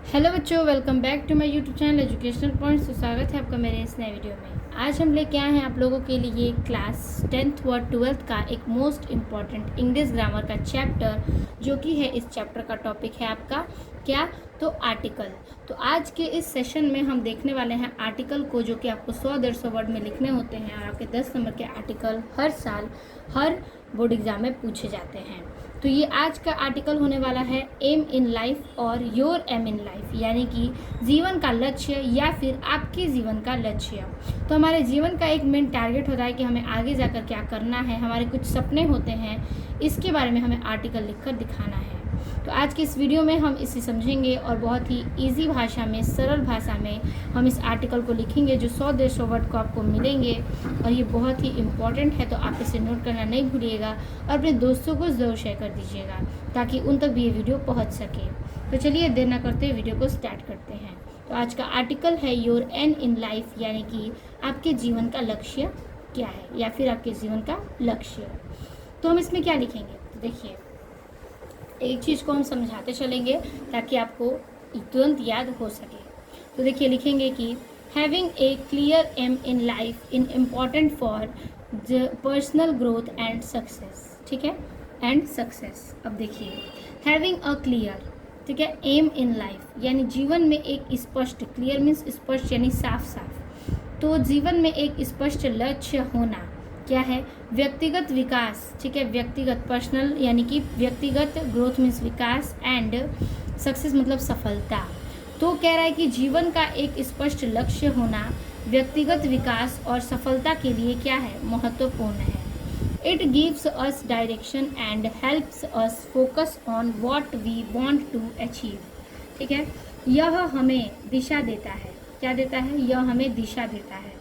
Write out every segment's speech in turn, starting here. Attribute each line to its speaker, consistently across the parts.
Speaker 1: Hello बच्चों, welcome back to my YouTube channel educational points. तो स्वागत है आपका मेरे इस नए वीडियो में। आज हम लेके आए हैं आप लोगों के लिए क्लास 10th व 12th का एक मोस्ट इम्पॉर्टेंट इंग्लिश ग्रामर का चैप्टर, जो कि है इस चैप्टर का टॉपिक है आपका क्या, तो आर्टिकल। तो आज के इस सेशन में हम देखने वाले हैं आर्टिकल को, जो कि आपको 100-150 वर्ड में लिखने होते हैं और आपके 10 नंबर के आर्टिकल हर साल हर बोर्ड एग्जाम में पूछे जाते हैं। तो ये आज का आर्टिकल होने वाला है एम इन लाइफ और योर एम इन लाइफ, यानी कि जीवन का लक्ष्य या फिर आपके जीवन का लक्ष्य। तो हमारे जीवन का एक मेन टारगेट होता है कि हमें आगे जाकर क्या करना है, हमारे कुछ सपने होते हैं, इसके बारे में हमें आर्टिकल लिखकर दिखाना है। तो आज की इस वीडियो में हम इसे समझेंगे और बहुत ही इजी भाषा में, सरल भाषा में हम इस आर्टिकल को लिखेंगे, जो 100-150 वर्ड को आपको मिलेंगे और ये बहुत ही इम्पॉर्टेंट है। तो आप इसे नोट करना नहीं भूलिएगा और अपने दोस्तों को ज़रूर शेयर कर दीजिएगा ताकि उन तक भी ये वीडियो पहुंच सके। तो चलिए देर न करते हुए वीडियो को स्टार्ट करते हैं। तो आज का आर्टिकल है योर एम इन लाइफ, यानी कि आपके जीवन का लक्ष्य क्या है या फिर आपके जीवन का लक्ष्य। तो हम इसमें क्या लिखेंगे, तो देखिए एक चीज़ को हम समझाते चलेंगे ताकि आपको तुरंत याद हो सके। तो देखिए लिखेंगे कि having a clear aim in life in important for the personal growth and success. ठीक है, एंड सक्सेस। अब देखिए हैविंग अ क्लियर, ठीक है, एम इन लाइफ यानी जीवन में एक स्पष्ट, क्लियर मीन्स स्पष्ट यानी साफ साफ। तो जीवन में एक स्पष्ट लक्ष्य होना क्या है, व्यक्तिगत विकास। ठीक है, व्यक्तिगत पर्सनल यानी कि व्यक्तिगत growth means Vikas, and success मतलब सफलता। तो कह रहा है कि जीवन का एक स्पष्ट लक्ष्य होना व्यक्तिगत विकास और सफलता के लिए क्या है, महत्वपूर्ण है। It gives us direction and helps us focus on what we want to achieve. ठीक है, यह हमें दिशा देता है। क्या देता है, यह हमें दिशा देता है।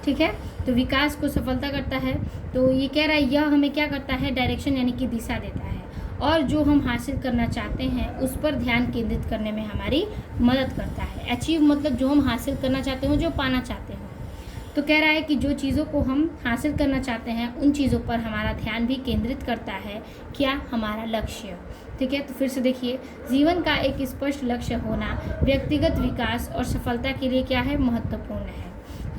Speaker 1: ठीक है, तो विकास को सफलता करता है। तो ये कह रहा है यह हमें क्या करता है, डायरेक्शन यानी कि दिशा देता है, और जो हम हासिल करना चाहते हैं उस पर ध्यान केंद्रित करने में हमारी मदद करता है। अचीव मतलब जो हम हासिल करना चाहते हो, जो पाना चाहते हो। तो कह रहा है कि जो चीज़ों को हम हासिल करना चाहते हैं उन चीज़ों पर हमारा ध्यान भी केंद्रित करता है, क्या, हमारा लक्ष्य। ठीक है, तो फिर से देखिए जीवन का एक स्पष्ट लक्ष्य होना व्यक्तिगत विकास और सफलता के लिए क्या है, महत्वपूर्ण है।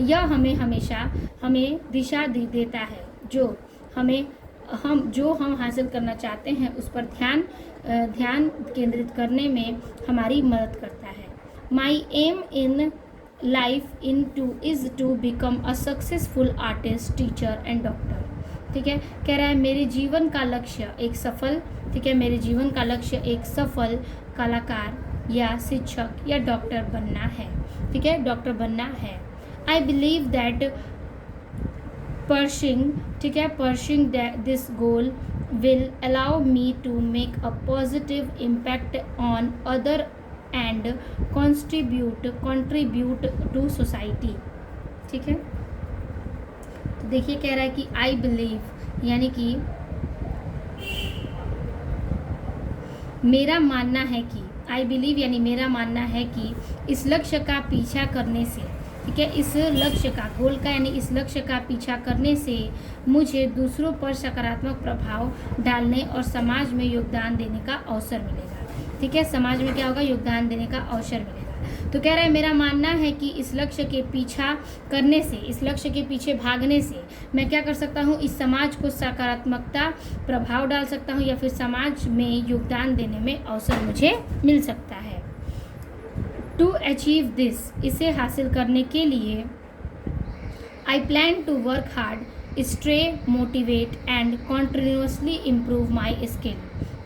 Speaker 1: यह हमें हमेशा हमें दिशा देता है, जो हम हासिल करना चाहते हैं उस पर ध्यान केंद्रित करने में हमारी मदद करता है। My aim in life is to become a successful artist, teacher and doctor. ठीक है, कह रहा है मेरे जीवन का लक्ष्य एक सफल, ठीक है, मेरे जीवन का लक्ष्य एक सफल कलाकार या शिक्षक या डॉक्टर बनना है। ठीक है, डॉक्टर बनना है। I believe that pursuing this goal will allow me to make a positive impact on other and contribute to society। ठीक है, तो देखिए कह रहा है कि I believe यानी कि मेरा मानना है कि, I believe यानी मेरा मानना है कि इस लक्ष्य का पीछा करने से, ठीक है, इस लक्ष्य का, गोल का यानी इस लक्ष्य का पीछा करने से मुझे दूसरों पर सकारात्मक प्रभाव डालने और समाज में योगदान देने का अवसर मिलेगा। ठीक है, समाज में क्या होगा, योगदान देने का अवसर मिलेगा। तो कह रहा है मेरा मानना है कि इस लक्ष्य के पीछा करने से, इस लक्ष्य के पीछे भागने से मैं क्या कर सकता हूँ, इस समाज को सकारात्मकता प्रभाव डाल सकता हूँ या फिर समाज में योगदान देने में अवसर मुझे मिल सकता है। टू अचीव दिस, इसे हासिल करने के लिए I plan to work hard, stay motivate and continuously improve my skill.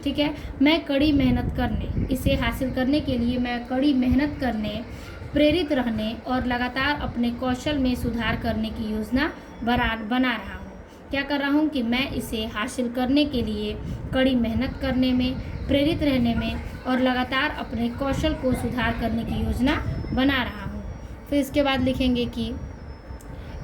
Speaker 1: ठीक है, मैं कड़ी मेहनत करने, इसे हासिल करने के लिए मैं कड़ी मेहनत करने, प्रेरित रहने और लगातार अपने कौशल में सुधार करने की योजना बना रहा हूँ। क्या कर रहा हूँ कि मैं इसे हासिल करने के लिए कड़ी मेहनत करने में, प्रेरित रहने में और लगातार अपने कौशल को सुधार करने की योजना बना रहा हूँ। फिर इसके बाद लिखेंगे कि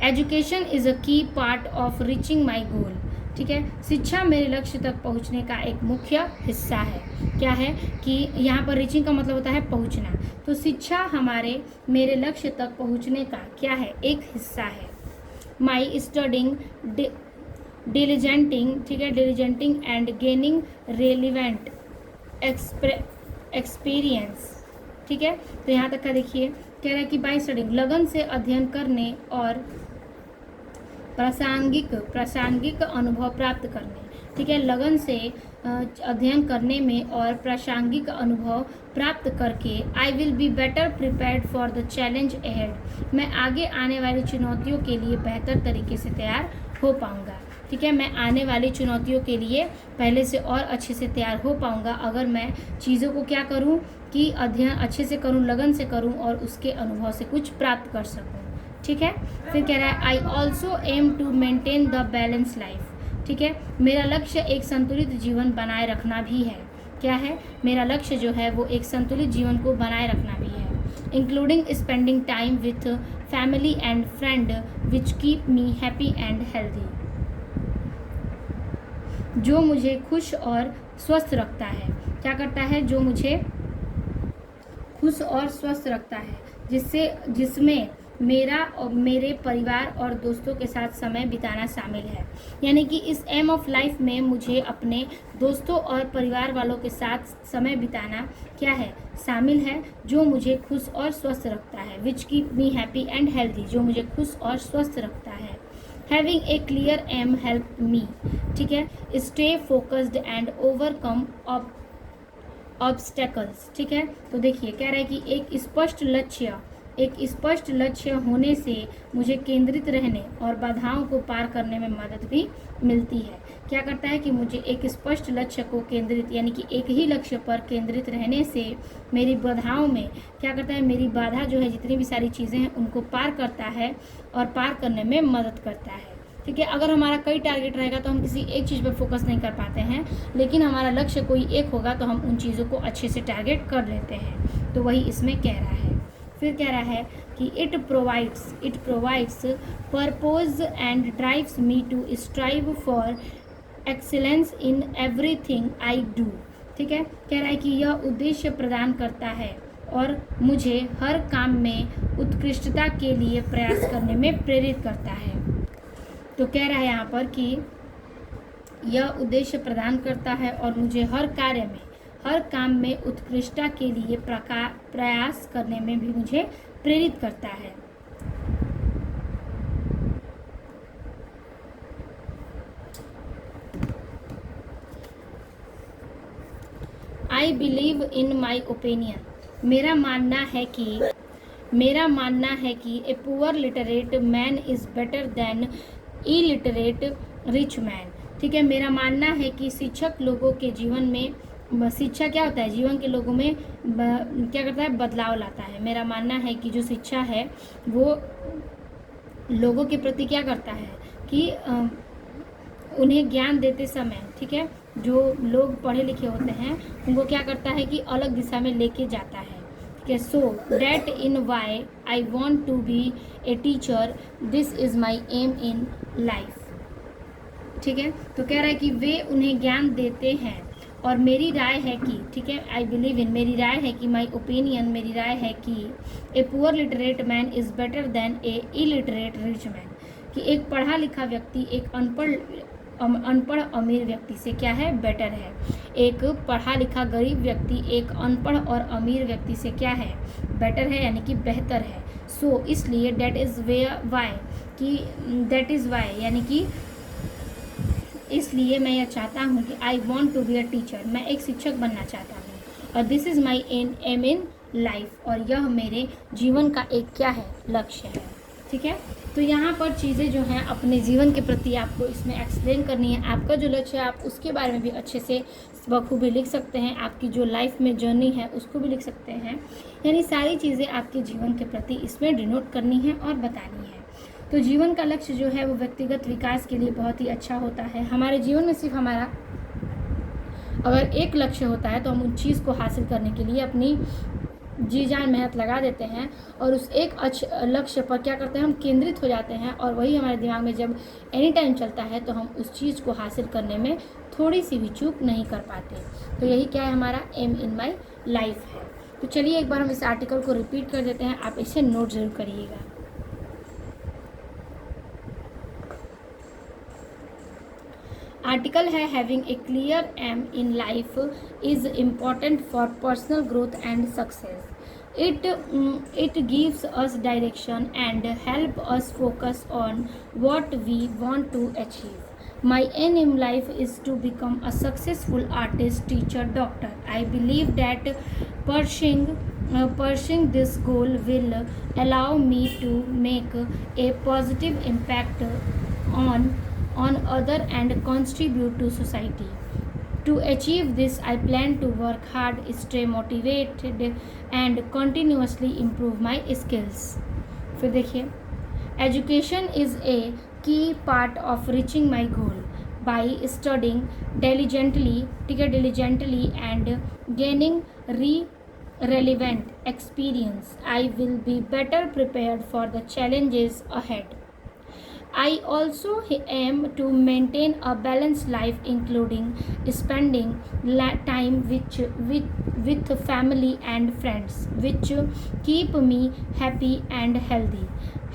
Speaker 1: एजुकेशन इज़ अ की पार्ट ऑफ रीचिंग माई गोल। ठीक है, शिक्षा मेरे लक्ष्य तक पहुँचने का एक मुख्य हिस्सा है। क्या है कि यहाँ पर रीचिंग का मतलब होता है पहुँचना, तो शिक्षा मेरे लक्ष्य तक पहुँचने का क्या है, एक हिस्सा है। माई स्टडिंग डिलिजेंटिंग, ठीक है, डिलिजेंटिंग एंड गेनिंग रेलिवेंट एक्सपीरियंस। ठीक है, तो यहाँ तक का देखिए, कह रहा है कि बाय स्टडिंग, लगन से अध्ययन करने और प्रासंगिक अनुभव प्राप्त करने। ठीक है, लगन से अध्ययन करने में और प्रासंगिक अनुभव प्राप्त करके I will be better prepared for the challenge ahead, मैं आगे आने वाली चुनौतियों के लिए बेहतर तरीके से तैयार हो पाऊंगा। ठीक है, मैं आने वाली चुनौतियों के लिए पहले से और अच्छे से तैयार हो पाऊंगा अगर मैं चीज़ों को क्या करूं कि अध्ययन अच्छे से करूं, लगन से करूं और उसके अनुभव से कुछ प्राप्त कर सकूं। ठीक है, फिर कह रहा है I also aim to maintain the balance life. ठीक है, मेरा लक्ष्य एक संतुलित जीवन बनाए रखना भी है। क्या है मेरा लक्ष्य जो है वो एक संतुलित जीवन को बनाए रखना भी है, including spending time with family and friend which keep me happy and healthy, जो मुझे खुश और स्वस्थ रखता है। क्या करता है? जो मुझे खुश और स्वस्थ रखता है, जिसमें मेरा और मेरे परिवार और दोस्तों के साथ समय बिताना शामिल है। यानी कि इस एम ऑफ लाइफ में मुझे अपने दोस्तों और परिवार वालों के साथ समय बिताना क्या है? शामिल है, जो मुझे खुश और स्वस्थ रखता है। Which keep me happy and healthy, जो मुझे खुश और स्वस्थ रखता है। Having a clear aim help me. ठीक है, stay focused and overcome obstacles. ठीक है, तो देखिए कह रहा है कि एक स्पष्ट लक्ष्य होने से मुझे केंद्रित रहने और बाधाओं को पार करने में मदद भी मिलती है। क्या करता है कि मुझे एक स्पष्ट लक्ष्य को केंद्रित, यानी कि एक ही लक्ष्य पर केंद्रित रहने से मेरी बाधाओं में क्या करता है, मेरी बाधा जो है, जितनी भी सारी चीज़ें हैं उनको पार करता है और पार करने में मदद करता है। ठीक है, अगर हमारा कई टारगेट रहेगा तो हम किसी एक चीज़ पर फोकस नहीं कर पाते हैं, लेकिन हमारा लक्ष्य कोई एक होगा तो हम उन चीज़ों को अच्छे से टारगेट कर लेते हैं। तो वही इसमें कह रहा है। फिर कह रहा है कि it provides purpose and drives me to strive for excellence in everything I do. ठीक है, कह रहा है कि यह उद्देश्य प्रदान करता है और मुझे हर काम में उत्कृष्टता के लिए प्रयास करने में प्रेरित करता है। तो कह रहा है यहाँ पर कि यह उद्देश्य प्रदान करता है और मुझे हर काम में उत्कृष्टता के लिए प्रयास करने में भी मुझे प्रेरित करता है। I believe in my opinion, मेरा मानना है कि a poor literate man is better than illiterate rich man. ठीक है, मेरा मानना है कि शिक्षक लोगों के जीवन में, शिक्षा क्या होता है, जीवन के लोगों में क्या करता है, बदलाव लाता है। मेरा मानना है कि जो शिक्षा है वो लोगों के प्रति क्या करता है कि उन्हें ज्ञान देते समय, ठीक है, जो लोग पढ़े लिखे होते हैं उनको क्या करता है कि अलग दिशा में लेके जाता है। ठीक है, so that in why I want to be a teacher, this is my aim in life. ठीक है, तो कह रहा है कि वे उन्हें ज्ञान देते हैं और मेरी राय है कि, ठीक है, आई बिलीव इन, मेरी राय है कि, माई ओपिनियन, मेरी राय है कि a poor literate man is better than A illiterate rich man, कि एक पढ़ा लिखा व्यक्ति एक अनपढ़ अमीर व्यक्ति से क्या है, बेटर है। एक पढ़ा लिखा गरीब व्यक्ति एक अनपढ़ और अमीर व्यक्ति से क्या है, बेटर है, यानी कि बेहतर है। सो इसलिए दैट इज़ वाई, यानी कि इसलिए मैं यह चाहता हूँ कि I want to be a teacher, मैं एक शिक्षक बनना चाहता हूँ। और this is my aim in life, और यह मेरे जीवन का एक क्या है, लक्ष्य है। ठीक है, तो यहाँ पर चीज़ें जो हैं अपने जीवन के प्रति आपको इसमें एक्सप्लेन करनी है। आपका जो लक्ष्य है आप उसके बारे में भी अच्छे से बखूबी लिख सकते हैं, आपकी जो लाइफ में जर्नी है उसको भी लिख सकते हैं। यानी सारी चीज़ें आपके जीवन के प्रति इसमें डिनोट करनी है और बतानी है। तो जीवन का लक्ष्य जो है वो व्यक्तिगत विकास के लिए बहुत ही अच्छा होता है। हमारे जीवन में सिर्फ हमारा अगर एक लक्ष्य होता है तो हम उन चीज़ को हासिल करने के लिए अपनी जी जान मेहनत लगा देते हैं और उस एक लक्ष्य पर क्या करते हैं, हम केंद्रित हो जाते हैं और वही हमारे दिमाग में जब एनी टाइम चलता है तो हम उस चीज़ को हासिल करने में थोड़ी सी भी चूक नहीं कर पाते। तो यही क्या है, हमारा एम इन माई लाइफ है। तो चलिए एक बार हम इस आर्टिकल को रिपीट कर देते हैं, आप इसे नोट ज़रूर करिएगा। आर्टिकल है having a clear aim in life is important for personal growth and success. It gives us direction and help us focus on what we want to achieve. My aim in life is to become a successful artist, teacher, doctor. I believe that pursuing this goal will allow me to make a positive impact on other and contribute to society. To achieve this, I plan to work hard, stay motivated and continuously improve my skills. फिर देखिए, education is a key part of reaching my goal. By studying diligently and gaining relevant experience, I will be better prepared for the challenges ahead. I also aim to maintain a balanced life, including spending time with family and friends, which keep me happy and healthy.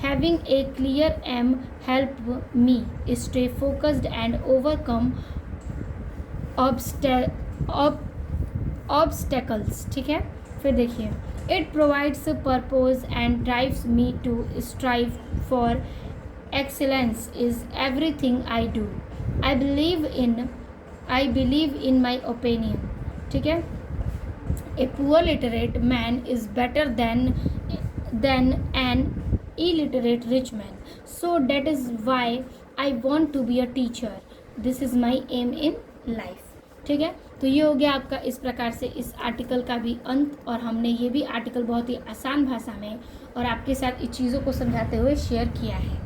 Speaker 1: Having a clear aim help me stay focused and overcome obstacles. ठीक है, फिर देखिए, it provides purpose and drives me to strive for excellence is everything I do. I believe in my opinion. ठीक है, a poor literate man is better than an illiterate rich man. So that is why I want to be a teacher. This is my aim in life. ठीक है, तो ये हो गया आपका इस प्रकार से इस आर्टिकल का भी अंत, और हमने ये भी आर्टिकल बहुत ही आसान भाषा में और आपके साथ इस चीज़ों को समझाते हुए शेयर किया है.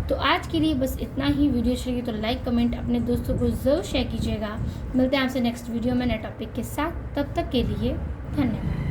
Speaker 1: तो आज के लिए बस इतना ही. वीडियो अच्छी लगी तो लाइक कमेंट अपने दोस्तों को ज़रूर शेयर कीजिएगा. मिलते हैं आपसे नेक्स्ट वीडियो में नए टॉपिक के साथ. तब तक के लिए धन्यवाद.